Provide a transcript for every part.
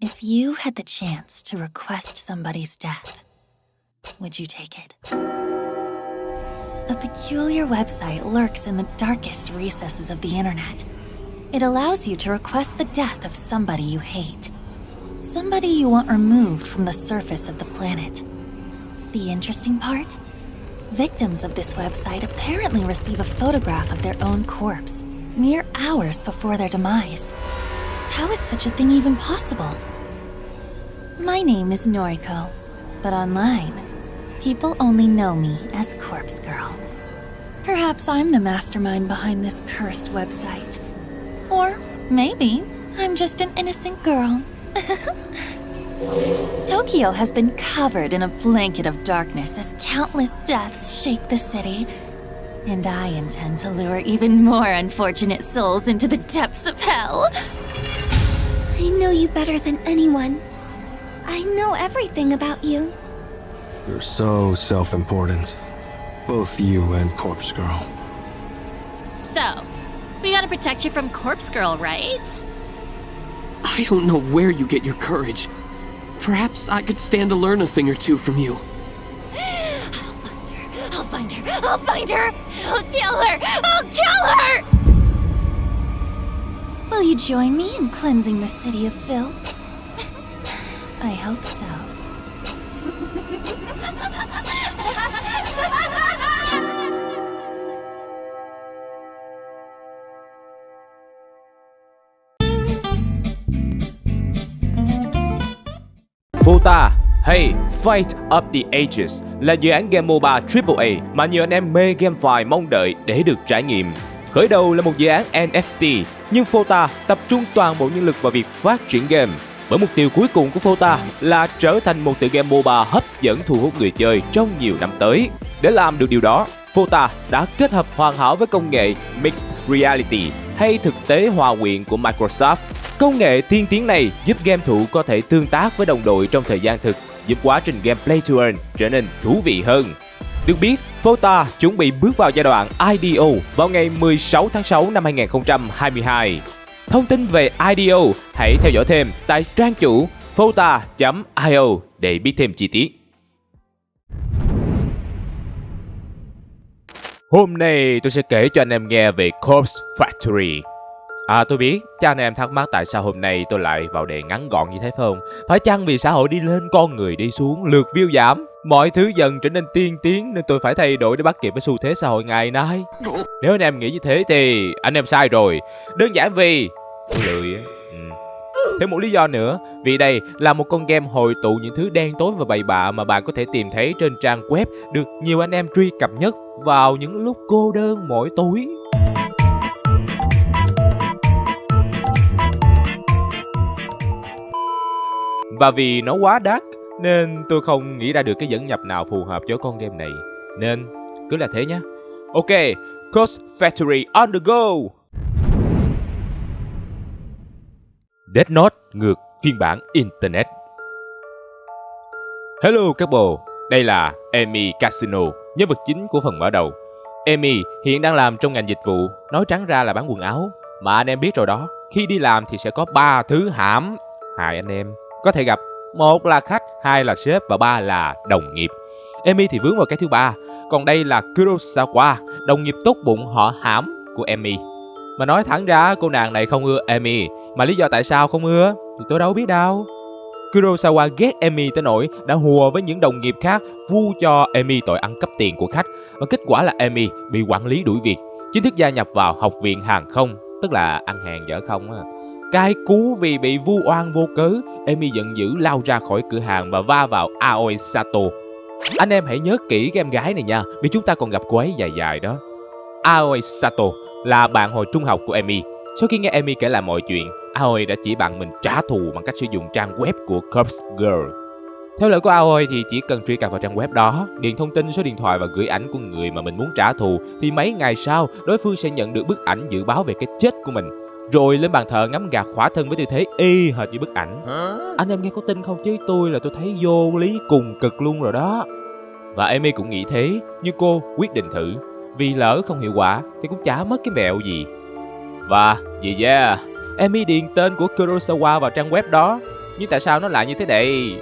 If you had the chance to request somebody's death, would you take it? A peculiar website lurks in the darkest recesses of the internet. It allows you to request the death of somebody you hate. Somebody you want removed from the surface of the planet. The interesting part? Victims of this website apparently receive a photograph of their own corpse mere hours before their demise. How is such a thing even possible? My name is Noriko, but online, people only know me as Corpse Girl. Perhaps I'm the mastermind behind this cursed website. Or maybe I'm just an innocent girl. Tokyo has been covered in a blanket of darkness as countless deaths shake the city. And I intend to lure even more unfortunate souls into the depths of hell. I know you better than anyone. I know everything about you. You're so self-important. Both you and Corpse Girl. So, we gotta protect you from Corpse Girl, right? I don't know where you get your courage. Perhaps I could stand to learn a thing or two from you. I'll find her! I'll find her! I'll kill her! I'll kill her! Will you join me in cleansing the city of filth? I hope so. Fota hay Fight of the Ages là dự án game MOBA AAA mà nhiều anh em mê GameFi mong đợi để được trải nghiệm. Khởi đầu là một dự án NFT, nhưng Fota tập trung toàn bộ nhân lực vào việc phát triển game. Bởi mục tiêu cuối cùng của Fota là trở thành một tựa game MOBA hấp dẫn thu hút người chơi trong nhiều năm tới. Để làm được điều đó, Fota đã kết hợp hoàn hảo với công nghệ Mixed Reality hay thực tế hòa quyện của Microsoft. Công nghệ tiên tiến này giúp game thủ có thể tương tác với đồng đội trong thời gian thực, giúp quá trình game play to earn trở nên thú vị hơn. Được biết, Fota chuẩn bị bước vào giai đoạn IDO vào ngày 16 tháng 6 năm 2022. Thông tin về IDO hãy theo dõi thêm tại trang chủ fota.io để biết thêm chi tiết. Hôm nay tôi sẽ kể cho anh em nghe về Corpse Factory. Tôi biết, chắc anh em thắc mắc tại sao hôm nay tôi lại vào đề ngắn gọn như thế phải không? Phải chăng vì xã hội đi lên, con người đi xuống, lượt view giảm, mọi thứ dần trở nên tiên tiến nên tôi phải thay đổi để bắt kịp với xu thế xã hội ngày nay? Nếu anh em nghĩ như thế thì anh em sai rồi. Đơn giản vì tôi lười á. Thêm một lý do nữa, vì đây là một con game hội tụ những thứ đen tối và bậy bạ mà bạn có thể tìm thấy trên trang web được nhiều anh em truy cập nhất vào những lúc cô đơn mỗi tối. Và vì nó quá dark nên tôi không nghĩ ra được cái dẫn nhập nào phù hợp cho con game này. Nên cứ là thế nhé. Ok, Corpse Factory on the go! Death Note ngược phiên bản Internet. Hello các bồ, đây là Amy Casino, nhân vật chính của phần mở đầu. Amy hiện đang làm trong ngành dịch vụ, nói trắng ra là bán quần áo. Mà anh em biết rồi đó, khi đi làm thì sẽ có 3 thứ hãm hại anh em có thể gặp. Một là khách, hai là sếp và ba là đồng nghiệp. Amy thì vướng vào cái thứ ba. Còn đây là Kurosawa, đồng nghiệp tốt bụng họ hãm của Amy. Mà nói thẳng ra cô nàng này không ưa Amy. Mà lý do tại sao không ưa thì tôi đâu biết đâu. Kurosawa ghét Amy tới nỗi đã hùa với những đồng nghiệp khác vu cho Amy tội ăn cắp tiền của khách. Và kết quả là Amy bị quản lý đuổi việc, chính thức gia nhập vào học viện hàng không, tức là ăn hàng dở không á. Cay cú vì bị vu oan vô cớ, Amy giận dữ lao ra khỏi cửa hàng và va vào Aoi Sato. Anh em hãy nhớ kỹ cái em gái này nha, vì chúng ta còn gặp cô ấy dài dài đó. Aoi Sato là bạn hồi trung học của Amy. Sau khi nghe Amy kể lại mọi chuyện, Aoi đã chỉ bạn mình trả thù bằng cách sử dụng trang web của Corpse Girl. Theo lời của Aoi thì chỉ cần truy cập vào trang web đó, điền thông tin, số điện thoại và gửi ảnh của người mà mình muốn trả thù, thì mấy ngày sau đối phương sẽ nhận được bức ảnh dự báo về cái chết của mình, rồi lên bàn thờ ngắm gạt khỏa thân với tư thế y hệt như bức ảnh. Anh em nghe có tin không chứ tôi là tôi thấy vô lý cùng cực luôn rồi đó. Và Amy cũng nghĩ thế, nhưng cô quyết định thử, vì lỡ không hiệu quả thì cũng chả mất cái mẹo gì. Và Amy điền tên của Kurosawa vào trang web đó, Nhưng tại sao nó lại như thế này?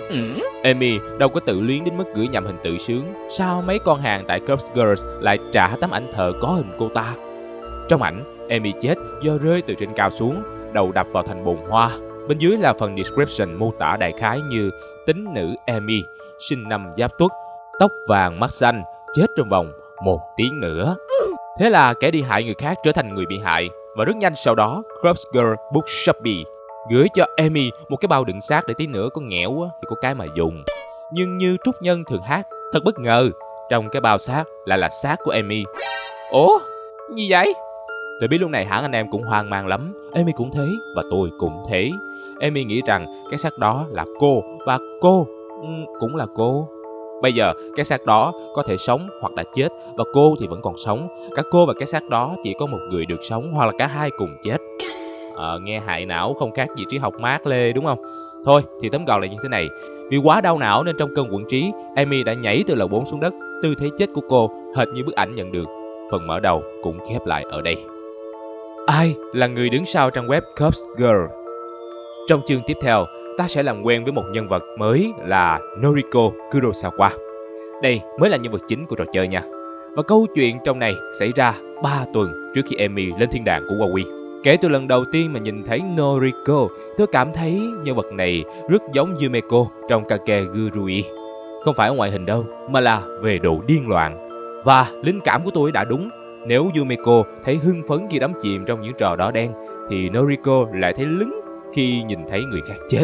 Amy đâu có tự luyến đến mức gửi nhầm hình tự sướng. Sao mấy con hàng tại Corpse Girls lại trả tấm ảnh thờ có hình cô ta? Trong ảnh, Amy chết do rơi từ trên cao xuống, đầu đập vào thành bồn hoa. Bên dưới là phần description mô tả đại khái như tính nữ Amy, sinh năm Giáp Tuất, tóc vàng mắt xanh, chết trong vòng 1 tiếng nữa. Thế là kẻ đi hại người khác trở thành người bị hại. Và rất nhanh sau đó, Corpse Girl Bookshopy gửi cho Amy một cái bao đựng xác để tí nữa có nghẽo thì có cái mà dùng. Nhưng như trút nhân thường hát, thật bất ngờ, trong cái bao xác là xác của Amy. Ủa? Gì vậy? Tôi biết lúc này hẳn anh em cũng hoang mang lắm. Amy cũng thế và tôi cũng thế. Amy nghĩ rằng cái xác đó là cô và cô cũng là cô. Bây giờ cái xác đó có thể sống hoặc đã chết và cô thì vẫn còn sống. Cả cô và cái xác đó chỉ có một người được sống hoặc là cả hai cùng chết. Nghe hại não không khác gì triết học Mác Lê đúng không? Thôi thì tóm gọn là như thế này. Vì quá đau não nên trong cơn quẫn trí, Amy đã nhảy từ lầu 4 xuống đất. Tư thế chết của cô hệt như bức ảnh nhận được. Phần mở đầu cũng khép lại ở đây. Ai là người đứng sau trang web Corpse Girl? Trong chương tiếp theo, ta sẽ làm quen với một nhân vật mới là Noriko Kurosawa. Đây mới là nhân vật chính của trò chơi nha. Và câu chuyện trong này xảy ra 3 tuần trước khi Amy lên thiên đàng của Huawei. Kể từ lần đầu tiên mà nhìn thấy Noriko, tôi cảm thấy nhân vật này rất giống Yumeko trong Kakegurui. Không phải ở ngoại hình đâu, mà là về độ điên loạn. Và linh cảm của tôi đã đúng. Nếu Yumeko thấy hưng phấn khi đắm chìm trong những trò đỏ đen, thì Noriko lại thấy lứng khi nhìn thấy người khác chết.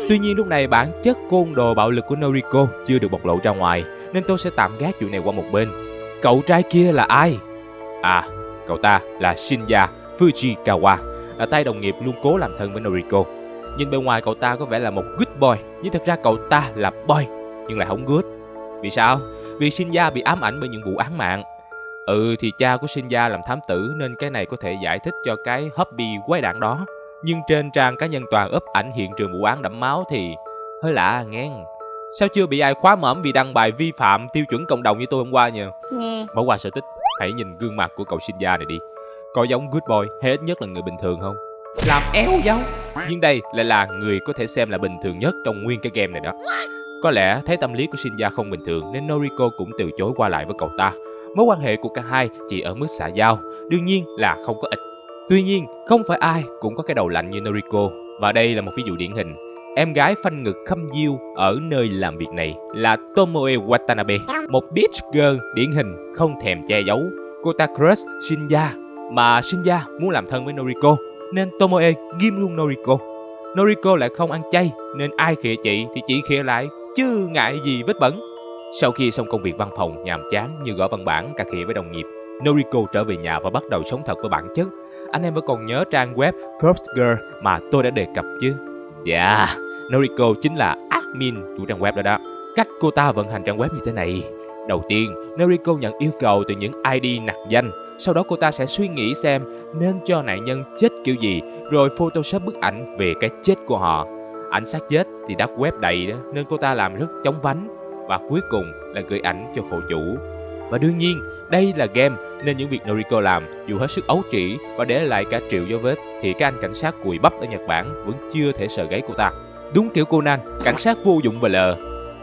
Tuy nhiên lúc này bản chất côn đồ bạo lực của Noriko chưa được bộc lộ ra ngoài, nên tôi sẽ tạm gác chuyện này qua một bên. Cậu trai kia là ai? Cậu ta là Shinya Fujikawa, là tay đồng nghiệp luôn cố làm thân với Noriko. Nhìn bề ngoài cậu ta có vẻ là một good boy, nhưng thật ra cậu ta là boy, nhưng lại không good. Vì sao? Vì Shinya bị ám ảnh bởi những vụ án mạng. Thì cha của Shinya làm thám tử nên cái này có thể giải thích cho cái hobby quái đản đó. Nhưng trên trang cá nhân Toàn up ảnh hiện trường vụ án đẫm máu thì hơi lạ nghe. Sao chưa bị ai khóa mõm vì đăng bài vi phạm tiêu chuẩn cộng đồng như tôi hôm qua nhỉ? Bỏ qua sở thích, hãy nhìn gương mặt của cậu Shinya này đi. Có giống good boy hay ít nhất là người bình thường không? Làm éo giống. Nhưng đây lại là người có thể xem là bình thường nhất trong nguyên cái game này đó. Có lẽ thấy tâm lý của Shinya không bình thường nên Noriko cũng từ chối qua lại với cậu ta. Mối quan hệ của cả hai chỉ ở mức xã giao, đương nhiên là không có ích. Tuy nhiên, không phải ai cũng có cái đầu lạnh như Noriko. Và đây là một ví dụ điển hình. Em gái phanh ngực khâm diêu ở nơi làm việc này là Tomoe Watanabe, một bitch girl điển hình không thèm che giấu. Cô ta crush Shinya, mà Shinya muốn làm thân với Noriko nên Tomoe ghim luôn Noriko. Noriko lại không ăn chay nên ai khịa chị thì chị khịa lại, chứ ngại gì vết bẩn. Sau khi xong công việc văn phòng nhàm chán như gõ văn bản cà khịa với đồng nghiệp, Noriko trở về nhà và bắt đầu sống thật với bản chất. Anh em vẫn còn nhớ trang web Corpse Girl mà tôi đã đề cập chứ? Dạ, Noriko chính là admin của trang web đó đó. Cách cô ta vận hành trang web như thế này. Đầu tiên, Noriko nhận yêu cầu từ những ID nặc danh. Sau đó cô ta sẽ suy nghĩ xem nên cho nạn nhân chết kiểu gì, rồi photoshop bức ảnh về cái chết của họ. Ảnh xác chết thì dark web đầy đó, nên cô ta làm rất chóng vánh. Và cuối cùng là gửi ảnh cho khổ chủ. Và đương nhiên, đây là game nên những việc Noriko làm dù hết sức ấu trĩ và để lại cả triệu dấu vết thì các anh cảnh sát cùi bắp ở Nhật Bản vẫn chưa thể sờ gáy cô ta. Đúng kiểu Conan, cảnh sát vô dụng và lờ.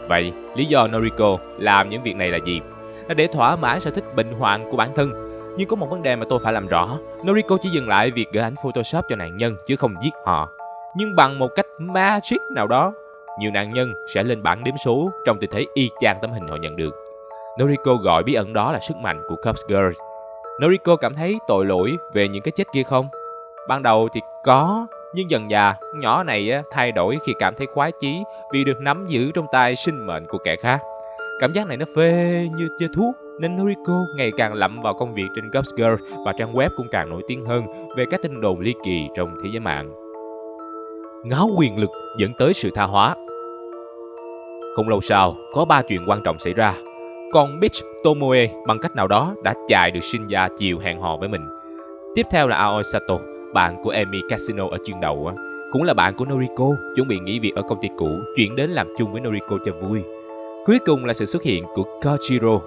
Vậy, lý do Noriko làm những việc này là gì? Là để thỏa mãn sở thích bệnh hoạn của bản thân. Nhưng có một vấn đề mà tôi phải làm rõ. Noriko chỉ dừng lại việc gửi ảnh Photoshop cho nạn nhân chứ không giết họ. Nhưng bằng một cách magic nào đó, nhiều nạn nhân sẽ lên bảng đếm số trong tư thế y chang tấm hình họ nhận được. Noriko gọi bí ẩn đó là sức mạnh của Corpse Girls. Noriko cảm thấy tội lỗi về những cái chết kia không? Ban đầu thì có, nhưng dần dà nhỏ này thay đổi khi cảm thấy khoái chí vì được nắm giữ trong tay sinh mệnh của kẻ khác. Cảm giác này nó phê như chơi thuốc nên Noriko ngày càng lậm vào công việc trên Corpse Girl và trang web cũng càng nổi tiếng hơn về các tin đồn ly kỳ trong thế giới mạng. Ngáo quyền lực dẫn tới sự tha hóa. Không lâu sau, có 3 chuyện quan trọng xảy ra. Còn bitch Tomoe bằng cách nào đó đã chài được Shinya chiều hẹn hò với mình. Tiếp theo là Aoi Sato, bạn của Emi Casino ở chương đầu, cũng là bạn của Noriko, chuẩn bị nghỉ việc ở công ty cũ, chuyển đến làm chung với Noriko cho vui. Cuối cùng là sự xuất hiện của Kojiro.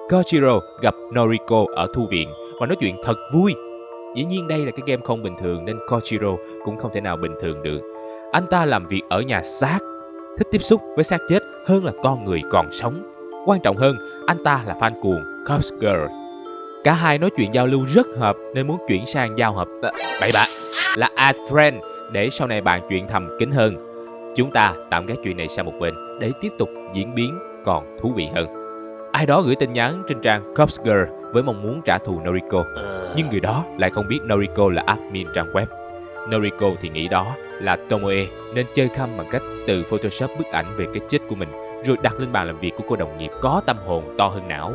Kojiro gặp Noriko ở thư viện và nói chuyện thật vui. Dĩ nhiên đây là cái game không bình thường nên Kojiro cũng không thể nào bình thường được. Anh ta làm việc ở nhà xác, thích tiếp xúc với xác chết hơn là con người còn sống. Quan trọng hơn, anh ta là fan cuồng Corpse Girl. Cả hai nói chuyện giao lưu rất hợp nên muốn chuyển sang giao hợp bậy bạ là add friend để sau này bàn chuyện thầm kín hơn. Chúng ta tạm gác chuyện này sang một bên để tiếp tục diễn biến còn thú vị hơn. Ai đó gửi tin nhắn trên trang Corpse Girl với mong muốn trả thù Noriko, nhưng người đó lại không biết Noriko là admin trang web. Noriko thì nghĩ đó là Tomoe nên chơi khăm bằng cách tự photoshop bức ảnh về cái chết của mình rồi đặt lên bàn làm việc của cô đồng nghiệp có tâm hồn to hơn não.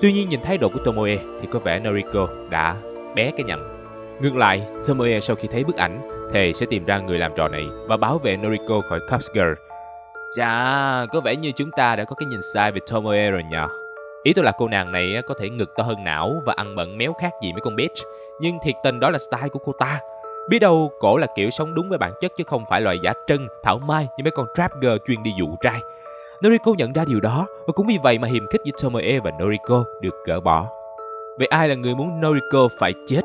Tuy nhiên nhìn thái độ của Tomoe thì có vẻ Noriko đã bé cái nhầm. Ngược lại, Tomoe sau khi thấy bức ảnh thề sẽ tìm ra người làm trò này và bảo vệ Noriko khỏi Corpse Girl. Chà, có vẻ như chúng ta đã có cái nhìn sai về Tomoe rồi nhờ. Ý tôi là cô nàng này có thể ngực to hơn não và ăn bận méo khác gì mấy con bitch, nhưng thiệt tình đó là style của cô ta. Biết đâu cổ là kiểu sống đúng với bản chất chứ không phải loại giả trân, thảo mai như mấy con trap girl chuyên đi dụ trai. Noriko nhận ra điều đó và cũng vì vậy mà hiềm khích giữa Tomoe và Noriko được gỡ bỏ. Vậy ai là người muốn Noriko phải chết?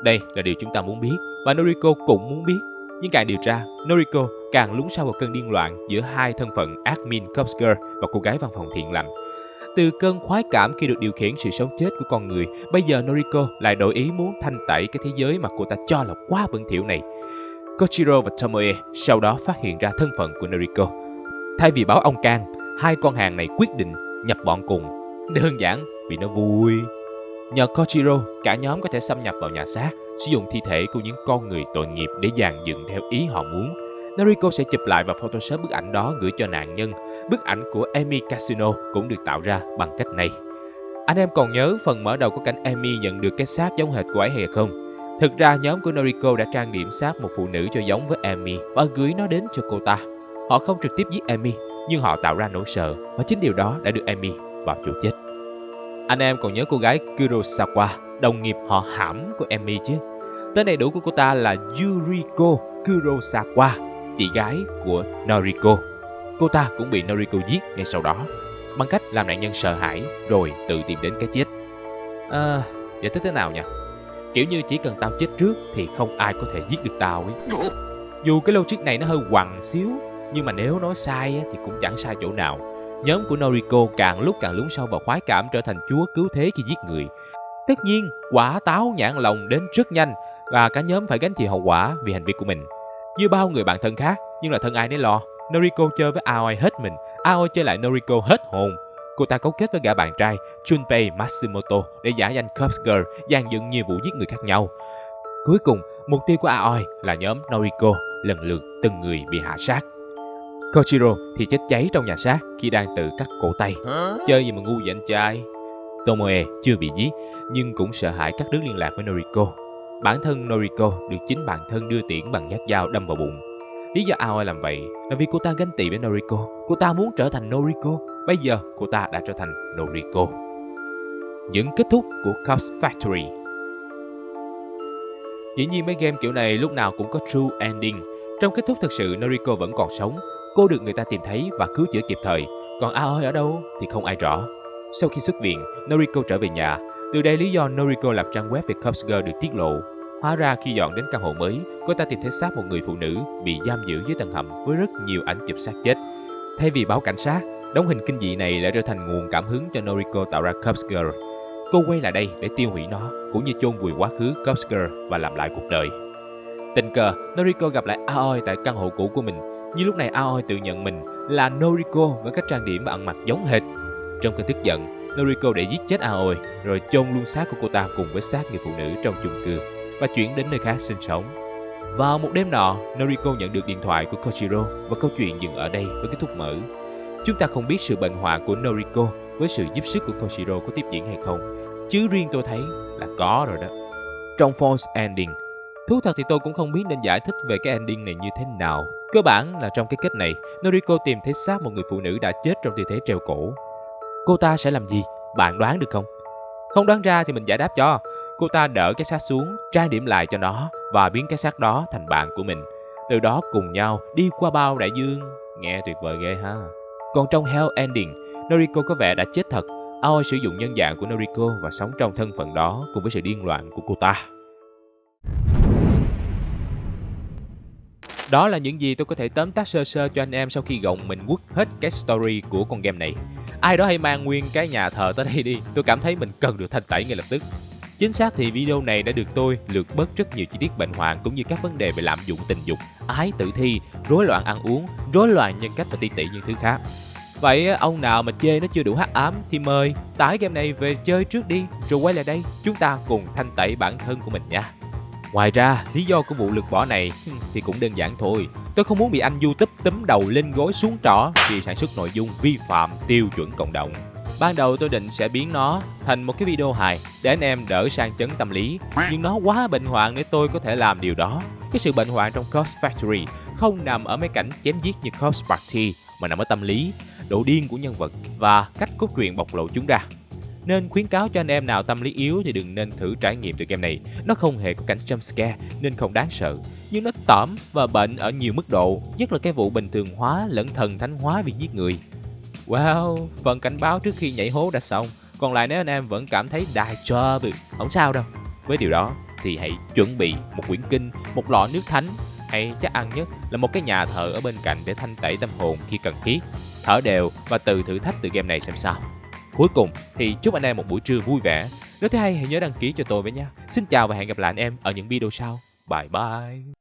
Đây là điều chúng ta muốn biết và Noriko cũng muốn biết. Nhưng càng điều tra, Noriko càng lún sâu vào cơn điên loạn giữa hai thân phận admin Corpse Girl và cô gái văn phòng thiện lành. Từ cơn khoái cảm khi được điều khiển sự sống chết của con người, bây giờ Noriko lại đổi ý muốn thanh tẩy cái thế giới mà cô ta cho là quá bẩn thỉu này. Koichiro và Tomoe sau đó phát hiện ra thân phận của Noriko. Thay vì báo ông Can, hai con hàng này quyết định nhập bọn cùng. Đơn giản vì nó vui. Nhờ Koichiro, cả nhóm có thể xâm nhập vào nhà xác, sử dụng thi thể của những con người tội nghiệp để dàn dựng theo ý họ muốn. Noriko sẽ chụp lại và photoshop bức ảnh đó gửi cho nạn nhân. Bức ảnh của Emi Casino cũng được tạo ra bằng cách này. Anh em còn nhớ phần mở đầu của cảnh Emi nhận được cái xác giống hệt của ấy hay không? Thực ra nhóm của Noriko đã trang điểm xác một phụ nữ cho giống với Emi và gửi nó đến cho cô ta. Họ không trực tiếp giết Emi, nhưng họ tạo ra nỗi sợ và chính điều đó đã đưa Emi vào chỗ chết. Anh em còn nhớ cô gái Kurosawa, đồng nghiệp họ hãm của Emi chứ? Tên đầy đủ của cô ta là Yuriko Kurosawa, chị gái của Noriko. Cô ta cũng bị Noriko giết ngay sau đó, bằng cách làm nạn nhân sợ hãi rồi tự tìm đến cái chết. Giải thích thế nào nhỉ? Kiểu như chỉ cần tao chết trước thì không ai có thể giết được tao ấy. Dù cái logic này nó hơi quằn xíu, nhưng mà nếu nói sai thì cũng chẳng sai chỗ nào. Nhóm của Noriko càng lúc càng lún sâu vào khoái cảm trở thành chúa cứu thế khi giết người. Tất nhiên, quả táo nhãn lòng đến rất nhanh và cả nhóm phải gánh chịu hậu quả vì hành vi của mình. Như bao người bạn thân khác, nhưng là thân ai nấy lo. Noriko chơi với Aoi hết mình, Aoi chơi lại Noriko hết hồn. Cô ta cấu kết với gã bạn trai Junpei Matsumoto để giả danh Corpse Girl, dàn dựng nhiều vụ giết người khác nhau. Cuối cùng, mục tiêu của Aoi là nhóm Noriko lần lượt từng người bị hạ sát. Koichiro thì chết cháy trong nhà xác khi đang tự cắt cổ tay. Chơi gì mà ngu vậy anh trai? Tomoe chưa bị giết nhưng cũng sợ hãi cắt đứt liên lạc với Noriko. Bản thân Noriko được chính bản thân đưa tiễn bằng nhát dao đâm vào bụng. Lý do Aoi làm vậy là vì cô ta ganh tị với Noriko. Cô ta muốn trở thành Noriko. Bây giờ cô ta đã trở thành Noriko. Những kết thúc của Corpse Factory. Dĩ nhiên mấy game kiểu này lúc nào cũng có true ending. Trong kết thúc thực sự Noriko vẫn còn sống. Cô được người ta tìm thấy và cứu chữa kịp thời. Còn Aoi ở đâu thì không ai rõ. Sau khi xuất viện, Noriko trở về nhà. Từ đây lý do Noriko lập trang web về Corpse Girl được tiết lộ. Hóa ra khi dọn đến căn hộ mới, cô ta tìm thấy xác một người phụ nữ bị giam giữ dưới tầng hầm với rất nhiều ảnh chụp xác chết. Thay vì báo cảnh sát, đống hình kinh dị này lại trở thành nguồn cảm hứng cho Noriko tạo ra Corpse Girl. Cô quay lại đây để tiêu hủy nó, cũng như chôn vùi quá khứ Corpse Girl và làm lại cuộc đời. Tình cờ, Noriko gặp lại Aoi tại căn hộ cũ của mình. Nhưng lúc này Aoi tự nhận mình là Noriko với cách trang điểm và ăn mặc giống hệt. Trong cơn tức giận, Noriko để giết chết Aoi rồi chôn luôn xác của cô ta cùng với xác người phụ nữ trong chung cư và chuyển đến nơi khác sinh sống. Vào một đêm nọ, Noriko nhận được điện thoại của Koichiro và câu chuyện dừng ở đây với kết thúc mở. Chúng ta không biết sự bệnh hoạn của Noriko với sự giúp sức của Koichiro có tiếp diễn hay không, chứ riêng tôi thấy là có rồi đó. Trong false ending, thú thật thì tôi cũng không biết nên giải thích về cái ending này như thế nào. Cơ bản là trong cái kết này, Noriko tìm thấy xác một người phụ nữ đã chết trong tư thế treo cổ. Cô ta sẽ làm gì? Bạn đoán được không? Không đoán ra thì mình giải đáp cho. Cô ta đỡ cái xác xuống, trang điểm lại cho nó và biến cái xác đó thành bạn của mình. Từ đó cùng nhau đi qua bao đại dương. Nghe tuyệt vời ghê ha. Còn trong Hell Ending, Noriko có vẻ đã chết thật. Aoi sử dụng nhân dạng của Noriko và sống trong thân phận đó cùng với sự điên loạn của cô ta. Đó là những gì tôi có thể tóm tắt sơ sơ cho anh em sau khi gồng mình quất hết cái story của con game này. Ai đó hãy mang nguyên cái nhà thờ tới đây đi, tôi cảm thấy mình cần được thanh tẩy ngay lập tức. Chính xác thì video này đã được tôi lược bớt rất nhiều chi tiết bệnh hoạn cũng như các vấn đề về lạm dụng tình dục, ái tử thi, rối loạn ăn uống, rối loạn nhân cách và tỷ những thứ khác. Vậy ông nào mà chê nó chưa đủ hắc ám thì mời tải game này về chơi trước đi, rồi quay lại đây chúng ta cùng thanh tẩy bản thân của mình nha. Ngoài ra, lý do của vụ lược bỏ này thì cũng đơn giản thôi. Tôi không muốn bị anh YouTube túm đầu lên gối xuống trỏ vì sản xuất nội dung vi phạm tiêu chuẩn cộng đồng. Ban đầu tôi định sẽ biến nó thành một cái video hài để anh em đỡ sang chấn tâm lý, nhưng nó quá bệnh hoạn để tôi có thể làm điều đó. Cái sự bệnh hoạn trong Corpse Factory không nằm ở mấy cảnh chém giết như Corpse Party mà nằm ở tâm lý, độ điên của nhân vật và cách cốt truyện bộc lộ chúng ra. Nên khuyến cáo cho anh em nào tâm lý yếu thì đừng nên thử trải nghiệm từ game này. Nó không hề có cảnh jumpscare nên không đáng sợ, nhưng nó tởm và bệnh ở nhiều mức độ, nhất là cái vụ bình thường hóa lẫn thần thánh hóa việc giết người. Wow, phần cảnh báo trước khi nhảy hố đã xong. Còn lại nếu anh em vẫn cảm thấy đài job, không sao đâu. Với điều đó thì hãy chuẩn bị một quyển kinh, một lọ nước thánh, hay chắc ăn nhất là một cái nhà thờ ở bên cạnh để thanh tẩy tâm hồn khi cần thiết. Thở đều và từ thử thách từ game này xem sao. Cuối cùng thì chúc anh em một buổi trưa vui vẻ. Nếu thấy hay hãy nhớ đăng ký cho tôi với nha. Xin chào và hẹn gặp lại anh em ở những video sau. Bye bye.